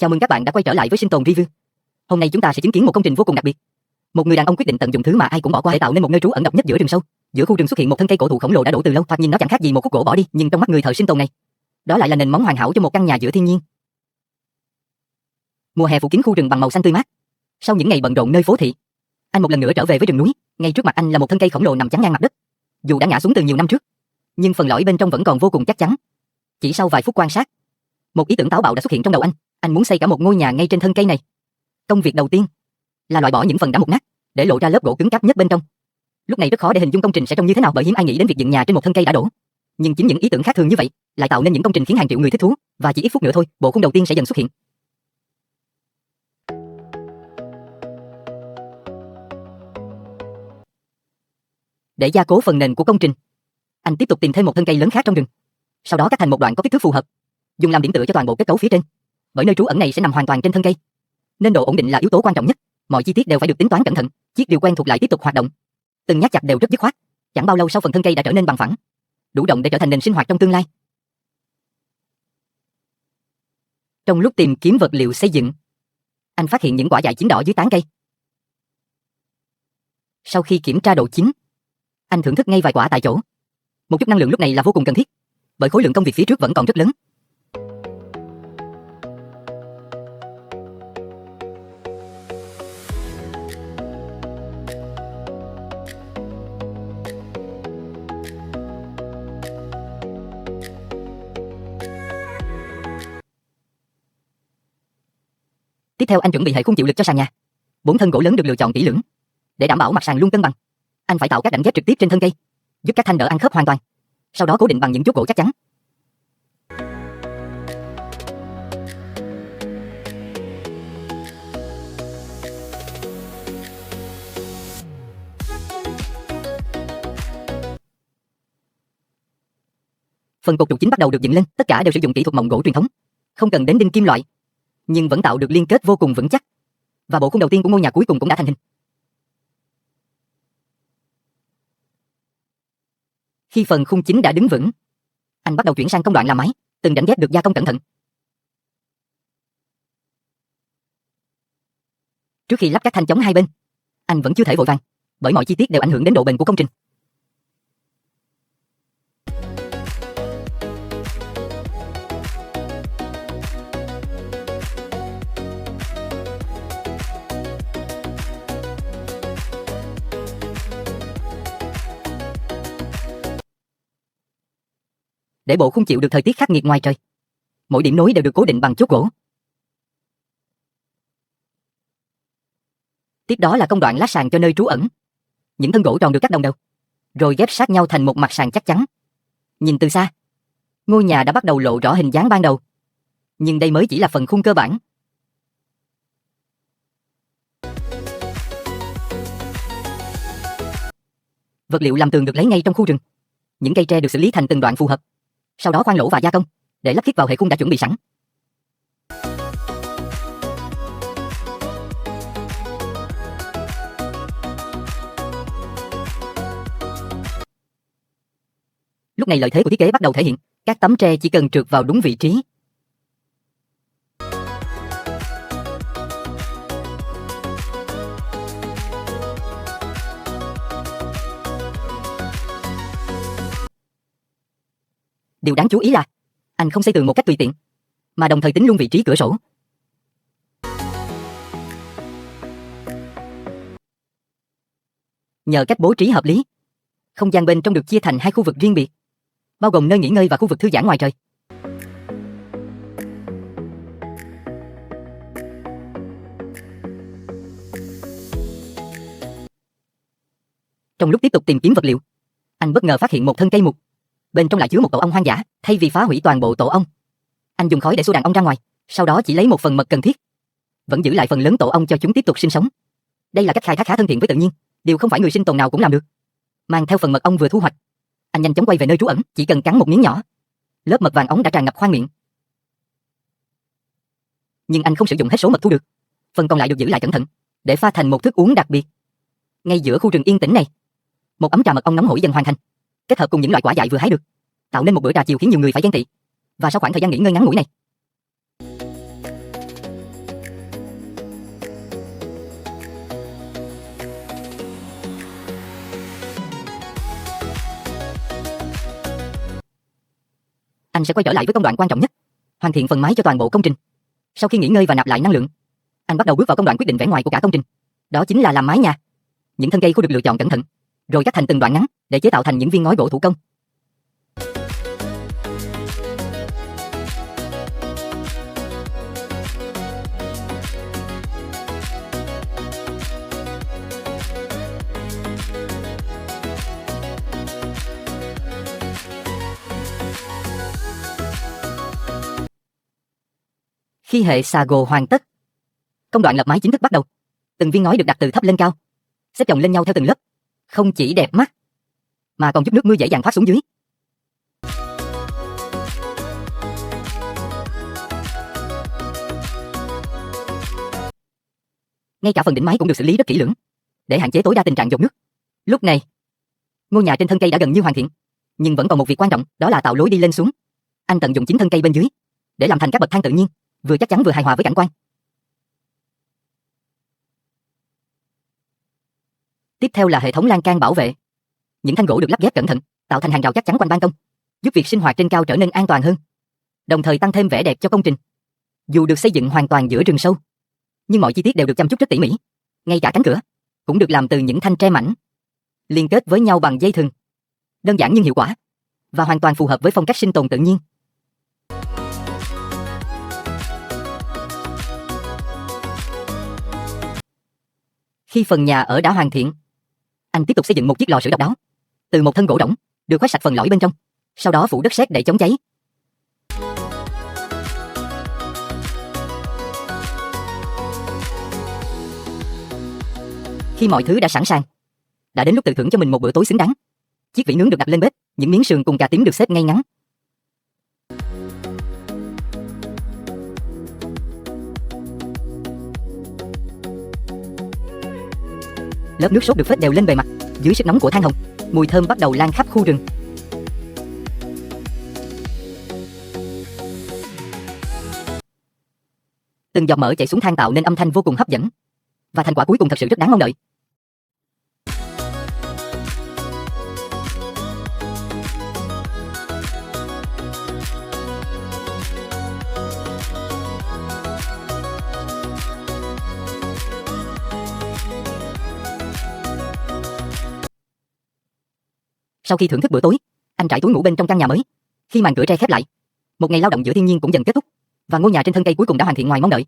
Chào mừng các bạn đã quay trở lại với Sinh tồn Review. Hôm nay chúng ta sẽ chứng kiến một công trình vô cùng đặc biệt. Một người đàn ông quyết định tận dụng thứ mà ai cũng bỏ qua để tạo nên một nơi trú ẩn độc nhất giữa rừng sâu. Giữa khu rừng xuất hiện một thân cây cổ thụ khổng lồ đã đổ từ lâu, thoạt nhìn nó chẳng khác gì một khúc gỗ bỏ đi, nhưng trong mắt người thợ sinh tồn này, đó lại là nền móng hoàn hảo cho một căn nhà giữa thiên nhiên. Mùa hè phủ kín khu rừng bằng màu xanh tươi mát. Sau những ngày bận rộn nơi phố thị, anh một lần nữa trở về với rừng núi. Ngay trước mặt anh là một thân cây khổng lồ nằm chắn ngang mặt đất. Dù đã ngã xuống từ nhiều năm trước, nhưng phần lõi bên trong vẫn còn vô cùng chắc chắn. Chỉ sau vài phút quan sát, một ý tưởng táo bạo đã xuất hiện trong đầu anh. Anh muốn xây cả một ngôi nhà ngay trên thân cây này. Công việc đầu tiên là loại bỏ những phần đã mục nát, để lộ ra lớp gỗ cứng cáp nhất bên trong. Lúc này rất khó để hình dung công trình sẽ trông như thế nào, bởi hiếm ai nghĩ đến việc dựng nhà trên một thân cây đã đổ. Nhưng chính những ý tưởng khác thường như vậy lại tạo nên những công trình khiến hàng triệu người thích thú, và chỉ ít phút nữa thôi, bộ khung đầu tiên sẽ dần xuất hiện. Để gia cố phần nền của công trình, anh tiếp tục tìm thêm một thân cây lớn khác trong rừng. Sau đó cắt thành một đoạn có kích thước phù hợp, dùng làm điểm tựa cho toàn bộ kết cấu phía trên. Bởi nơi trú ẩn này sẽ nằm hoàn toàn trên thân cây, nên độ ổn định là yếu tố quan trọng nhất. Mọi chi tiết đều phải được tính toán cẩn thận. Chiếc rìu quen thuộc lại tiếp tục hoạt động. Từng nhát chặt đều rất dứt khoát. Chẳng bao lâu sau, phần thân cây đã trở nên bằng phẳng, đủ rộng để trở thành nền sinh hoạt trong tương lai. Trong lúc tìm kiếm vật liệu xây dựng, anh phát hiện những quả dại chín đỏ dưới tán cây. Sau khi kiểm tra độ chín, anh thưởng thức ngay vài quả tại chỗ. Một chút năng lượng lúc này là vô cùng cần thiết, bởi khối lượng công việc phía trước vẫn còn rất lớn. Tiếp theo anh chuẩn bị hệ khung chịu lực cho sàn nhà. 4 thân gỗ lớn được lựa chọn kỹ lưỡng để đảm bảo mặt sàn luôn cân bằng. Anh phải tạo các đảnh ghép trực tiếp trên thân cây, giúp các thanh đỡ ăn khớp hoàn toàn. Sau đó cố định bằng những chốt gỗ chắc chắn. Phần cột trụ chính bắt đầu được dựng lên, tất cả đều sử dụng kỹ thuật mộng gỗ truyền thống, không cần đến đinh kim loại, nhưng vẫn tạo được liên kết vô cùng vững chắc. Và bộ khung đầu tiên của ngôi nhà cuối cùng cũng đã thành hình. Khi phần khung chính đã đứng vững, anh bắt đầu chuyển sang công đoạn làm mái. Từng đảnh ghép được gia công cẩn thận. Trước khi lắp các thanh chống hai bên, anh vẫn chưa thể vội vàng, bởi mọi chi tiết đều ảnh hưởng đến độ bền của công trình. Để bộ khung chịu được thời tiết khắc nghiệt ngoài trời, mỗi điểm nối đều được cố định bằng chốt gỗ. Tiếp đó là công đoạn lát sàn cho nơi trú ẩn. Những thân gỗ tròn được cắt đồng đều, rồi ghép sát nhau thành một mặt sàn chắc chắn. Nhìn từ xa, ngôi nhà đã bắt đầu lộ rõ hình dáng ban đầu. Nhưng đây mới chỉ là phần khung cơ bản. Vật liệu làm tường được lấy ngay trong khu rừng. Những cây tre được xử lý thành từng đoạn phù hợp, sau đó khoan lỗ và gia công để lắp ghép vào hệ khung đã chuẩn bị sẵn. Lúc này lợi thế của thiết kế bắt đầu thể hiện. Các tấm tre chỉ cần trượt vào đúng vị trí. Điều đáng chú ý là anh không xây tường một cách tùy tiện, mà đồng thời tính luôn vị trí cửa sổ. Nhờ cách bố trí hợp lý, không gian bên trong được chia thành hai khu vực riêng biệt, bao gồm nơi nghỉ ngơi và khu vực thư giãn ngoài trời. Trong lúc tiếp tục tìm kiếm vật liệu, anh bất ngờ phát hiện một thân cây mục. Bên trong lại chứa một tổ ong hoang dã. Thay vì phá hủy toàn bộ tổ ong, anh dùng khói để xua đàn ong ra ngoài, sau đó chỉ lấy một phần mật cần thiết, vẫn giữ lại phần lớn tổ ong cho chúng tiếp tục sinh sống. Đây là cách khai thác khá thân thiện với tự nhiên, điều không phải người sinh tồn nào cũng làm được. Mang theo phần mật ong vừa thu hoạch, anh nhanh chóng quay về nơi trú ẩn, chỉ cần cắn một miếng nhỏ, lớp mật vàng óng đã tràn ngập khoang miệng. Nhưng anh không sử dụng hết số mật thu được, phần còn lại được giữ lại cẩn thận để pha thành một thức uống đặc biệt. Ngay giữa khu rừng yên tĩnh này, một ấm trà mật ong nóng hổi dần hoàn thành, kết hợp cùng những loại quả dại vừa hái được, tạo nên một bữa trà chiều khiến nhiều người phải ghen tị. Và sau khoảng thời gian nghỉ ngơi ngắn ngủi này, anh sẽ quay trở lại với công đoạn quan trọng nhất, hoàn thiện phần mái cho toàn bộ công trình. Sau khi nghỉ ngơi và nạp lại năng lượng, anh bắt đầu bước vào công đoạn quyết định vẽ ngoài của cả công trình. Đó chính là làm mái nhà. Những thân cây khô được lựa chọn cẩn thận, rồi cắt thành từng đoạn ngắn để chế tạo thành những viên ngói gỗ thủ công. Khi hệ xà gồ hoàn tất, công đoạn lập mái chính thức bắt đầu. Từng viên ngói được đặt từ thấp lên cao, xếp chồng lên nhau theo từng lớp, không chỉ đẹp mắt, mà còn giúp nước mưa dễ dàng thoát xuống dưới. Ngay cả phần đỉnh mái cũng được xử lý rất kỹ lưỡng, để hạn chế tối đa tình trạng dột nước. Lúc này, ngôi nhà trên thân cây đã gần như hoàn thiện, nhưng vẫn còn một việc quan trọng, đó là tạo lối đi lên xuống. Anh tận dụng chính thân cây bên dưới để làm thành các bậc thang tự nhiên, vừa chắc chắn vừa hài hòa với cảnh quan. Tiếp theo là hệ thống lan can bảo vệ. Những thanh gỗ được lắp ghép cẩn thận, tạo thành hàng rào chắc chắn quanh ban công, giúp việc sinh hoạt trên cao trở nên an toàn hơn, đồng thời tăng thêm vẻ đẹp cho công trình. Dù được xây dựng hoàn toàn giữa rừng sâu, nhưng mọi chi tiết đều được chăm chút rất tỉ mỉ. Ngay cả cánh cửa cũng được làm từ những thanh tre mảnh, liên kết với nhau bằng dây thừng. Đơn giản nhưng hiệu quả, và hoàn toàn phù hợp với phong cách sinh tồn tự nhiên. Khi phần nhà ở đã hoàn thiện, anh tiếp tục xây dựng một chiếc lò sưởi độc đáo từ một thân gỗ rỗng, được khoét sạch phần lõi bên trong, sau đó phủ đất sét để chống cháy. Khi mọi thứ đã sẵn sàng, đã đến lúc tự thưởng cho mình một bữa tối xứng đáng. Chiếc vỉ nướng được đặt lên bếp, những miếng sườn cùng cà tím được xếp ngay ngắn. Lớp nước sốt được phết đều lên bề mặt, dưới sức nóng của than hồng, mùi thơm bắt đầu lan khắp khu rừng. Từng giọt mỡ chảy xuống than tạo nên âm thanh vô cùng hấp dẫn, và thành quả cuối cùng thật sự rất đáng mong đợi. Sau khi thưởng thức bữa tối, anh trải túi ngủ bên trong căn nhà mới. Khi màn cửa tre khép lại, một ngày lao động giữa thiên nhiên cũng dần kết thúc, và ngôi nhà trên thân cây cuối cùng đã hoàn thiện ngoài mong đợi.